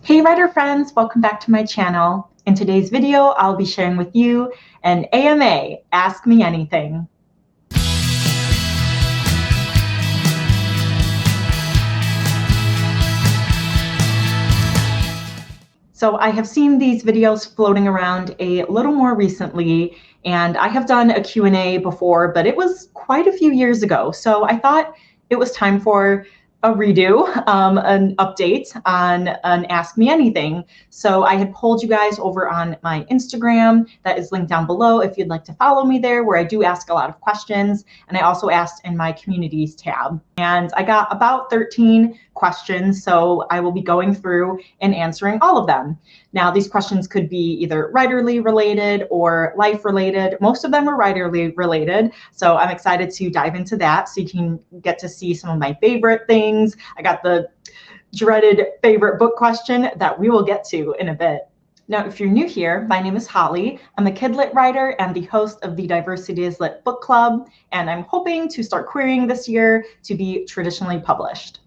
Hey writer friends, welcome back to my channel. In today's video, I'll be sharing with you an AMA, Ask Me Anything. So I have seen these videos floating around a little more recently, and I have done a Q&A before, but it was quite a few years ago. So I thought it was time for a redo, an update on an Ask Me Anything. So I had polled you guys over on my Instagram, that is linked down below if you'd like to follow me there, where I do ask a lot of questions. And I also asked in my communities tab. And I got about 13 questions, so I will be going through and answering all of them. Now, these questions could be either writerly related or life related. Most of them are writerly related, so I'm excited to dive into that so you can get to see some of my favorite things. I got the dreaded favorite book question that we will get to in a bit. Now, if you're new here, my name is Holly. I'm a kidlit writer and the host of the Diversity is Lit book club, and I'm hoping to start querying this year to be traditionally published.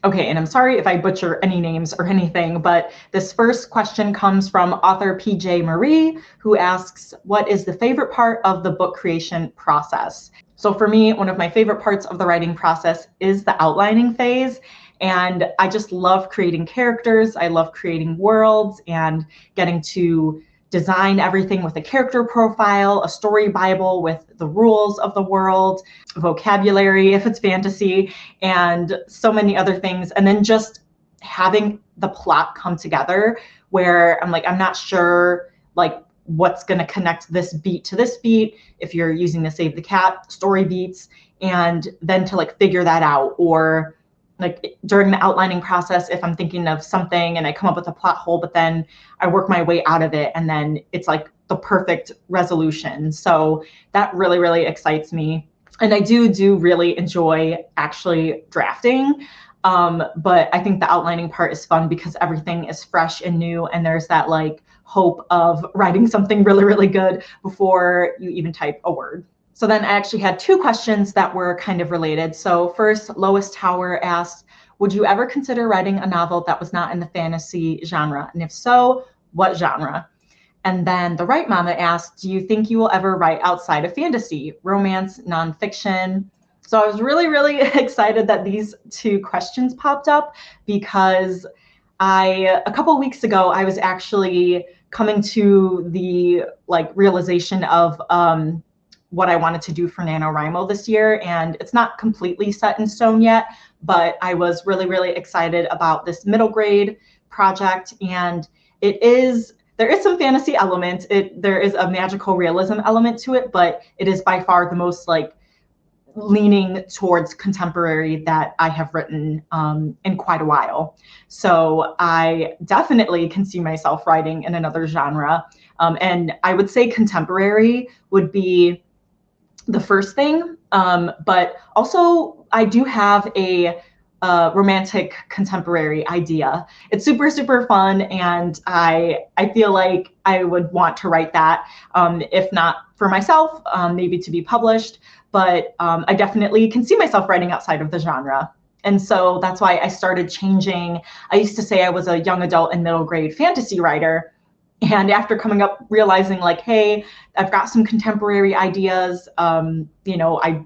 Okay, and I'm sorry if I butcher any names or anything, but this first question comes from author PJ Marie, who asks, what is the favorite part of the book creation process? So for me, one of my favorite parts of the writing process is the outlining phase. And I just love creating characters. I love creating worlds and getting to design everything with a character profile, a story Bible with the rules of the world, vocabulary if it's fantasy, and so many other things. And then just having the plot come together where I'm like, I'm not sure like what's going to connect this beat to this beat if you're using the Save the Cat story beats, and then to like figure that out. Or like during the outlining process, if I'm thinking of something and I come up with a plot hole, but then I work my way out of it and then it's like the perfect resolution. So that really, really excites me. And I do really enjoy actually drafting. But I think the outlining part is fun because everything is fresh and new, and there's that like hope of writing something really, really good before you even type a word. So then I actually had two questions that were kind of related. So first, Lois Tower asked, would you ever consider writing a novel that was not in the fantasy genre? And if so, what genre? And then the Right Mama asked, do you think you will ever write outside of fantasy, romance, nonfiction? So I was really, really excited that these two questions popped up because a couple of weeks ago, I was actually coming to the like realization of what I wanted to do for NaNoWriMo this year. And it's not completely set in stone yet, but I was really, really excited about this middle grade project. And there is some fantasy element. There is a magical realism element to it, but it is by far the most like leaning towards contemporary that I have written in quite a while. So I definitely can see myself writing in another genre. And I would say contemporary would be the first thing, but also I do have a romantic contemporary idea. It's super, super fun, and I feel like I would want to write that, if not for myself, maybe to be published, but I definitely can see myself writing outside of the genre. And so that's why I started changing. I used to say I was a young adult and middle grade fantasy writer. And after coming up, realizing like, hey, I've got some contemporary ideas, I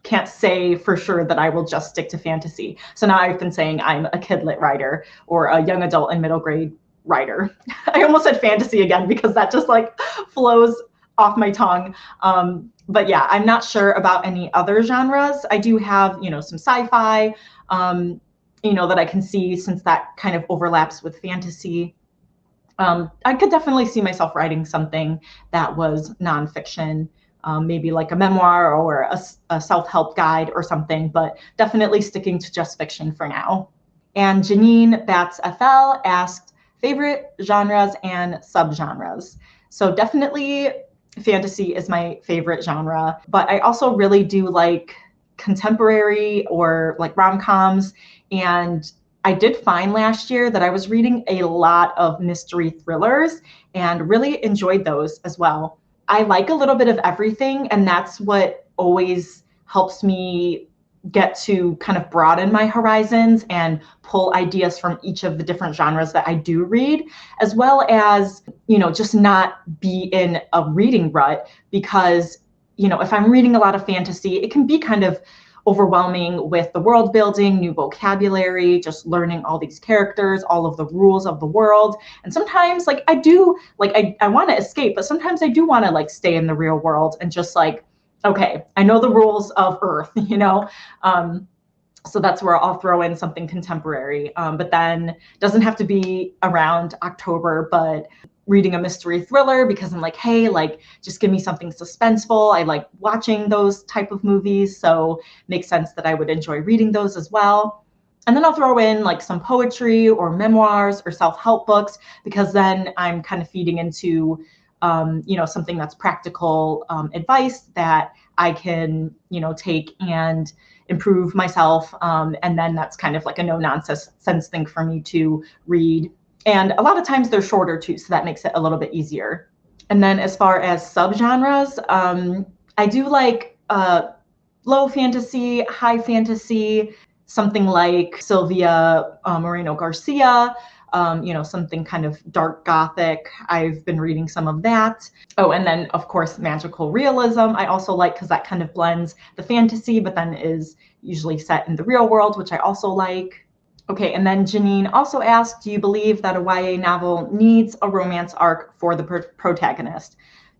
can't say for sure that I will just stick to fantasy. So now I've been saying I'm a kidlit writer or a young adult and middle grade writer. I almost said fantasy again because that just like flows off my tongue. But yeah, I'm not sure about any other genres. I do have, some sci-fi, that I can see since that kind of overlaps with fantasy. I could definitely see myself writing something that was nonfiction, maybe like a memoir or a self-help guide or something, but definitely sticking to just fiction for now. And Janine Bats FL asked favorite genres and subgenres. So definitely fantasy is my favorite genre, but I also really do like contemporary or like rom-coms. And I did find last year that I was reading a lot of mystery thrillers and really enjoyed those as well. I like a little bit of everything, and that's what always helps me get to kind of broaden my horizons and pull ideas from each of the different genres that I do read, as well as, just not be in a reading rut, because, if I'm reading a lot of fantasy, it can be kind of overwhelming with the world building, new vocabulary, just learning all these characters, all of the rules of the world. And sometimes I want to escape, but sometimes I do want to stay in the real world and just okay, I know the rules of Earth, so that's where I'll throw in something contemporary. But then doesn't have to be around October, but reading a mystery thriller because I'm hey, just give me something suspenseful. I like watching those type of movies, so it makes sense that I would enjoy reading those as well. And then I'll throw in some poetry or memoirs or self-help books, because then I'm kind of feeding into something that's practical advice that I can, take and improve myself. And then that's kind of a no-nonsense thing for me to read. And a lot of times they're shorter too, so that makes it a little bit easier. And then as far as subgenres, I do low fantasy, high fantasy, something like Sylvia Moreno Garcia, something kind of dark gothic. I've been reading some of that. Oh, and then of course, magical realism. I also like, because that kind of blends the fantasy, but then is usually set in the real world, which I also like. Okay, and then Janine also asked, do you believe that a YA novel needs a romance arc for the protagonist?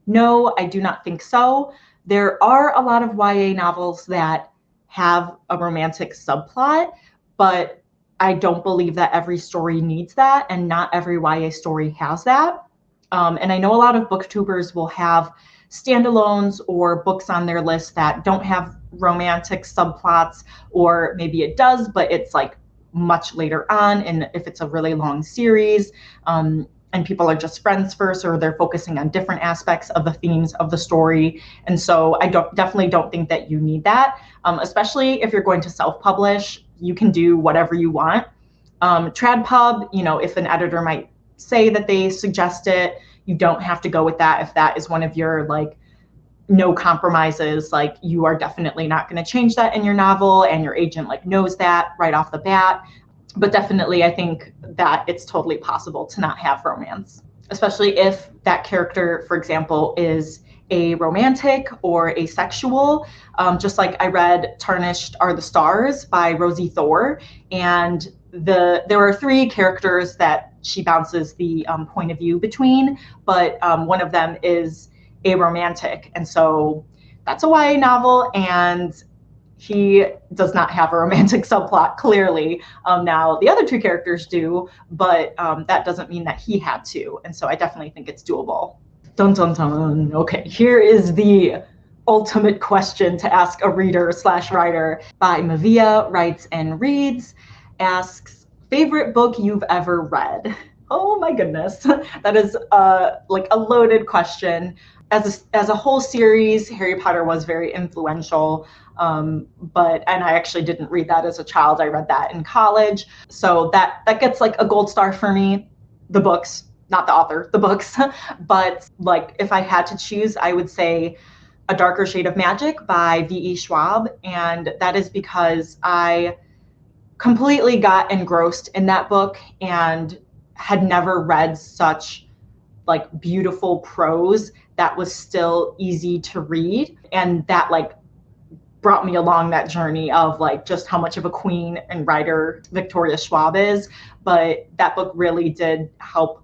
No, I do not think so. There are a lot of YA novels that have a romantic subplot, but I don't believe that every story needs that, and not every YA story has that. And I know a lot of booktubers will have standalones or books on their list that don't have romantic subplots, or maybe it does, but it's much later on, and if it's a really long series, and people are just friends first, or they're focusing on different aspects of the themes of the story. And so I definitely don't think that you need that, especially if you're going to self-publish. You can do whatever you want. TradPub, if an editor might say that they suggest it, you don't have to go with that. If that is one of your no compromises, you are definitely not going to change that in your novel, and your agent knows that right off the bat. But definitely, I think that it's totally possible to not have romance, especially if that character, for example, is a romantic or asexual. Just like I read Tarnished Are the Stars by Rosie Thor, and there are 3 characters that she bounces the point of view between, but one of them is a romantic, and so that's a YA novel, and he does not have a romantic subplot, clearly. Now the other 2 characters do, but that doesn't mean that he had to, and so I definitely think it's doable. Dun dun dun. Okay, here is the ultimate question to ask a reader/writer. By Mavia Writes and Reads, asks, favorite book you've ever read? Oh my goodness, that is a loaded question. As a whole series, Harry Potter was very influential, and I actually didn't read that as a child. I read that in college, so that gets a gold star for me. The books, not the author, the books. But if I had to choose, I would say A Darker Shade of Magic by V.E. Schwab, and that is because I completely got engrossed in that book and had never read such beautiful prose that was still easy to read, and that brought me along that journey of just how much of a queen and writer Victoria Schwab is. But that book really did help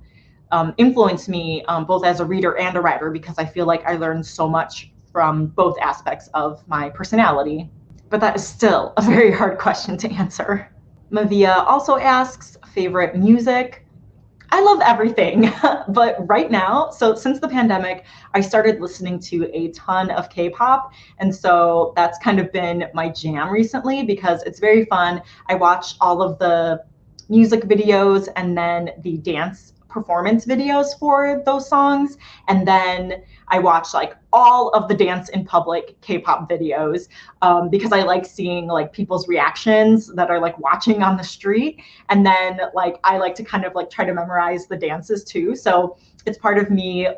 influence me, both as a reader and a writer, because I feel I learned so much from both aspects of my personality. But that is still a very hard question to answer. Mavia also asks, favorite music? I love everything, but right now, so since the pandemic, I started listening to a ton of K-pop, and so that's kind of been my jam recently because it's very fun. I watch all of the music videos and then the dance performance videos for those songs, and then I watch all of the dance in public K-pop videos, because I like seeing people's reactions that are watching on the street, and then I like to kind of try to memorize the dances too, so it's part of me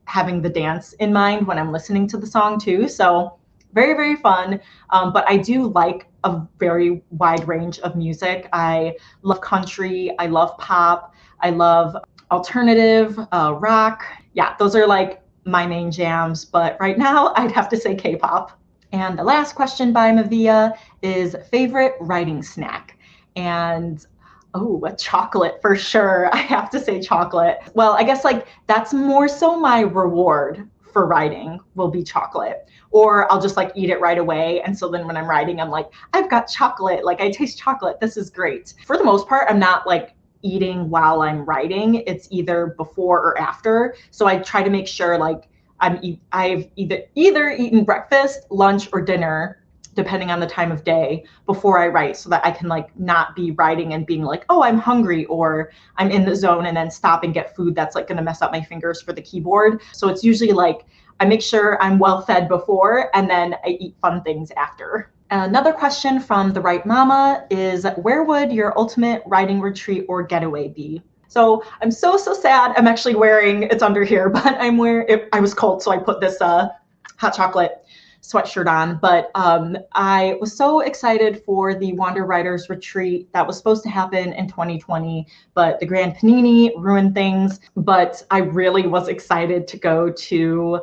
having the dance in mind when I'm listening to the song too. So very, very fun. But I do like a very wide range of music. I love country, I love pop, I love alternative, rock. Yeah, those are like my main jams, but right now I'd have to say K-pop. And the last question by Mavia is favorite writing snack. And oh, a chocolate for sure. I have to say chocolate. Well, I guess like that's more so my reward for writing will be chocolate, or I'll just like eat it right away. And so then when I'm writing, I'm like, I've got chocolate, like I taste chocolate, this is great. For the most part, I'm not like eating while I'm writing. It's either before or after. So I try to make sure like I've either eaten breakfast, lunch, or dinner, depending on the time of day, before I write, so that I can like not be writing and being like, oh, I'm hungry, or I'm in the zone and then stop and get food that's like gonna mess up my fingers for the keyboard. So it's usually like I make sure I'm well fed before and then I eat fun things after. Another question from the Write Mama is, where would your ultimate writing retreat or getaway be? So I'm so sad. I'm actually wearing, it's under here, but I'm wearing, I was cold, so I put this hot chocolate sweatshirt on. But I was so excited for the Wander Writers Retreat that was supposed to happen in 2020, but the Grand Panini ruined things. But I really was excited to go to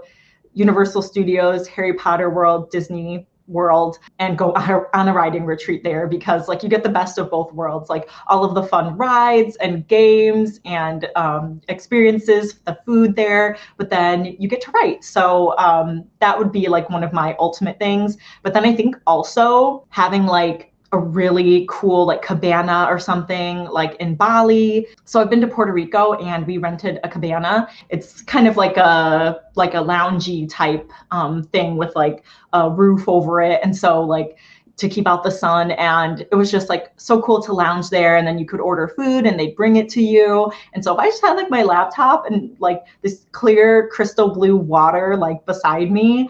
Universal Studios, Harry Potter World, Disney World, and go on a writing retreat there, because like you get the best of both worlds, like all of the fun rides and games and experiences, the food there, but then you get to write. So that would be like one of my ultimate things. But then I think also having like a really cool like cabana or something like in Bali. So I've been to Puerto Rico and we rented a cabana. It's kind of like a loungy type thing with like a roof over it. And so like to keep out the sun, and it was just like so cool to lounge there, and then you could order food and they'd bring it to you. And so if I just had like my laptop and like this clear crystal blue water like beside me,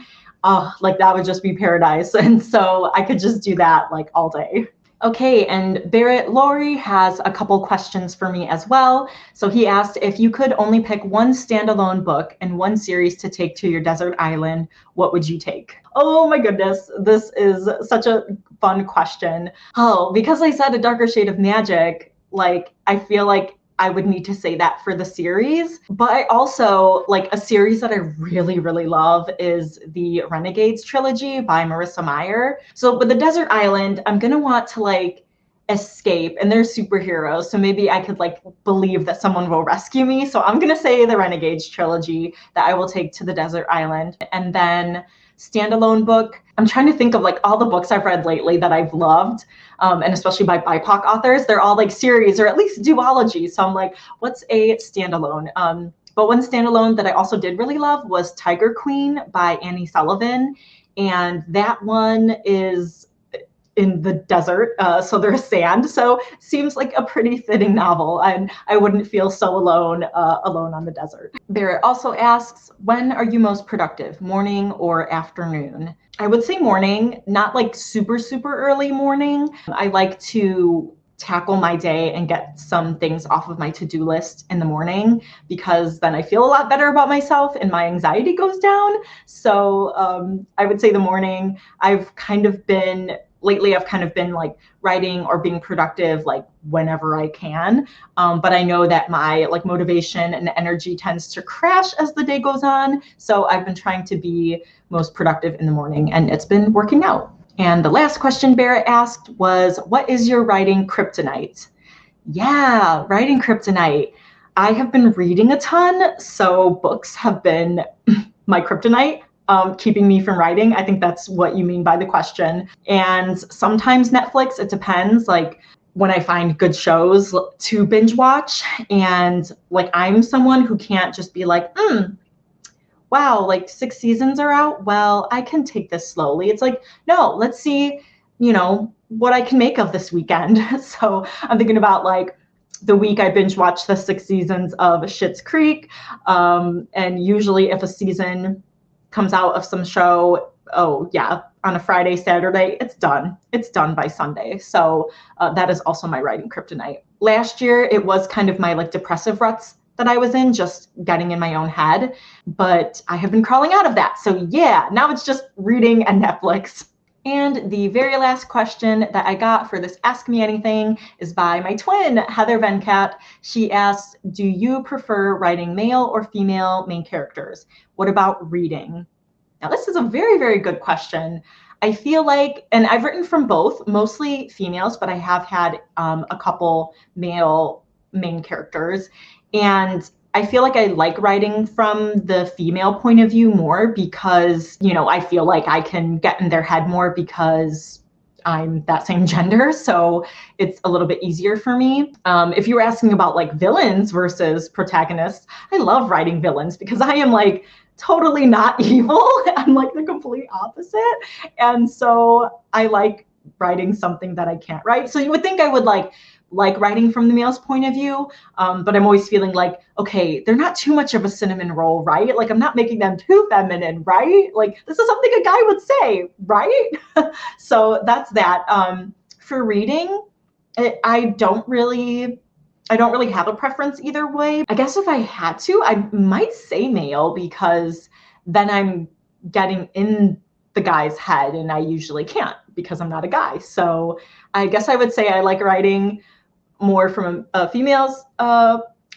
like that would just be paradise. And so I could just do that like all day. Okay, and Barrett Laurie has a couple questions for me as well. So he asked, if you could only pick one standalone book and one series to take to your desert island, what would you take? Oh my goodness, this is such a fun question. Oh, because I said A Darker Shade of Magic, like I feel like I would need to say that for the series. But I also like a series that I really, really love is the Renegades trilogy by Marissa Meyer. So with the desert island, I'm gonna want to like escape, and they're superheroes, so maybe I could like believe that someone will rescue me. So I'm gonna say the Renegades trilogy that I will take to the desert island. And then standalone book, I'm trying to think of like all the books I've read lately that I've loved, and especially by BIPOC authors. They're all like series or at least duologies. So I'm like, what's a standalone? But one standalone that I also did really love was Tiger Queen by Annie Sullivan. And that one is in the desert, so there's sand. So it seems like a pretty fitting novel, and I wouldn't feel so alone on the desert. Barrett also asks, when are you most productive, morning or afternoon? I would say morning, not like super early morning. I like to tackle my day and get some things off of my to-do list in the morning, because then I feel a lot better about myself and my anxiety goes down. So I would say the morning. Lately I've kind of been like writing or being productive like whenever I can. But I know that my like motivation and energy tends to crash as the day goes on. So I've been trying to be most productive in the morning, and it's been working out. And the last question Barrett asked was, what is your writing kryptonite? Yeah, writing kryptonite. I have been reading a ton, so books have been my kryptonite. Keeping me from writing. I think that's what you mean by the question. And sometimes Netflix, it depends, like when I find good shows to binge watch. And like I'm someone who can't just be like, wow, like 6 seasons are out, well, I can take this slowly. It's like, no, let's see, what I can make of this weekend. So I'm thinking about like the week I binge watched the 6 seasons of Schitt's Creek. And usually if a season comes out of some show, oh yeah, on a Friday, Saturday, it's done. It's done by Sunday. So that is also my writing kryptonite. Last year, it was kind of my like depressive ruts that I was in, just getting in my own head. But I have been crawling out of that. So yeah, now it's just reading and Netflix. And the very last question that I got for this Ask Me Anything is by my twin, Heather Venkat. She asks, do you prefer writing male or female main characters? What about reading? Now, this is a very, very good question. I feel like, and I've written from both, mostly females, but I have had a couple male main characters. And I feel like I like writing from the female point of view more because, you know, I feel like I can get in their head more because I'm that same gender. So it's a little bit easier for me. If you were asking about like villains versus protagonists, I love writing villains because I am like totally not evil. I'm like the complete opposite. And so I like writing something that I can't write. So you would think I would like writing from the male's point of view, but I'm always feeling like, okay, they're not too much of a cinnamon roll, right? Like I'm not making them too feminine, right? Like this is something a guy would say, right? So that's that. For reading, I don't really have a preference either way. I guess if I had to, I might say male because then I'm getting in the guy's head and I usually can't because I'm not a guy. So I guess I would say I like writing more from a female's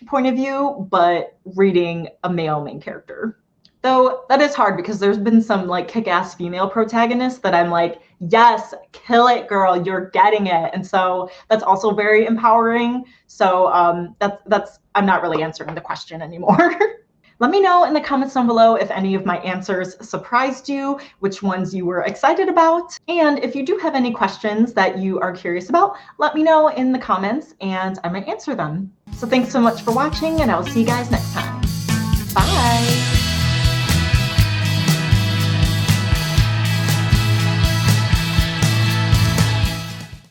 point of view, but reading a male main character. Though that is hard because there's been some like kick-ass female protagonists that I'm like, yes, kill it, girl, you're getting it. And so that's also very empowering. So that's I'm not really answering the question anymore. Let me know in the comments down below if any of my answers surprised you, which ones you were excited about. And if you do have any questions that you are curious about, let me know in the comments and I might answer them. So thanks so much for watching and I will see you guys next time. Bye.